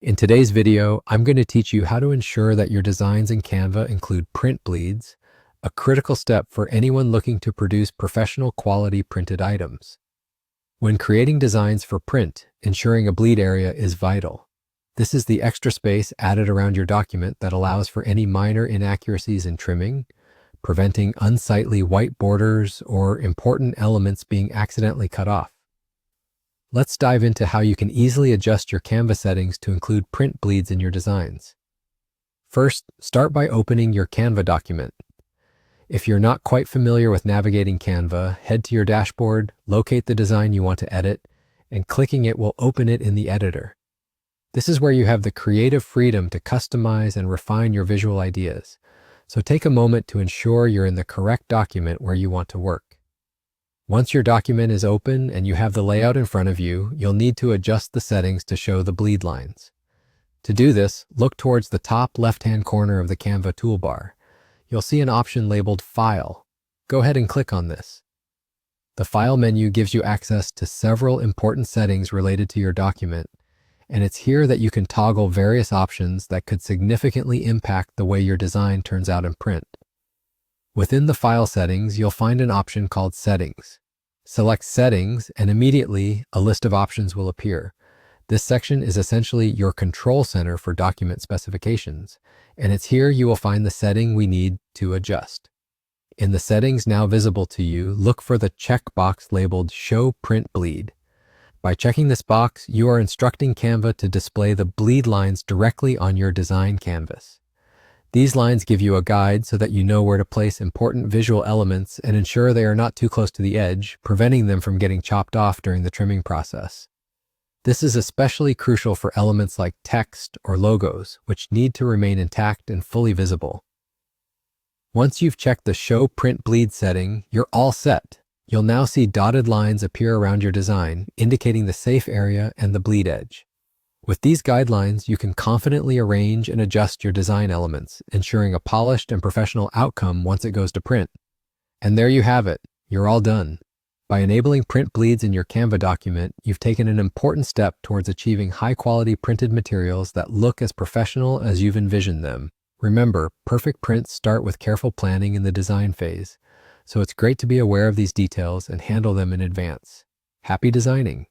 In today's video, I'm going to teach you how to ensure that your designs in Canva include print bleeds, a critical step for anyone looking to produce professional quality printed items. When creating designs for print, ensuring a bleed area is vital. This is the extra space added around your document that allows for any minor inaccuracies in trimming, preventing unsightly white borders or important elements being accidentally cut off. Let's dive into how you can easily adjust your Canva settings to include print bleeds in your designs. First, start by opening your Canva document. If you're not quite familiar with navigating Canva, head to your dashboard, locate the design you want to edit, and clicking it will open it in the editor. This is where you have the creative freedom to customize and refine your visual ideas. So take a moment to ensure you're in the correct document where you want to work. Once your document is open and you have the layout in front of you, you'll need to adjust the settings to show the bleed lines. To do this, look towards the top left-hand corner of the Canva toolbar. You'll see an option labeled File. Go ahead and click on this. The File menu gives you access to several important settings related to your document, and it's here that you can toggle various options that could significantly impact the way your design turns out in print. Within the File settings, you'll find an option called Settings. Select Settings, and immediately a list of options will appear. This section is essentially your control center for document specifications, and it's here you will find the setting we need to adjust. In the settings now visible to you, look for the checkbox labeled Show Print Bleed. By checking this box, you are instructing Canva to display the bleed lines directly on your design canvas. These lines give you a guide so that you know where to place important visual elements and ensure they are not too close to the edge, preventing them from getting chopped off during the trimming process. This is especially crucial for elements like text or logos, which need to remain intact and fully visible. Once you've checked the Show Print Bleed setting, you're all set. You'll now see dotted lines appear around your design, indicating the safe area and the bleed edge. With these guidelines, you can confidently arrange and adjust your design elements, ensuring a polished and professional outcome once it goes to print. And there you have it. You're all done. By enabling print bleeds in your Canva document, you've taken an important step towards achieving high-quality printed materials that look as professional as you've envisioned them. Remember, perfect prints start with careful planning in the design phase, so it's great to be aware of these details and handle them in advance. Happy designing!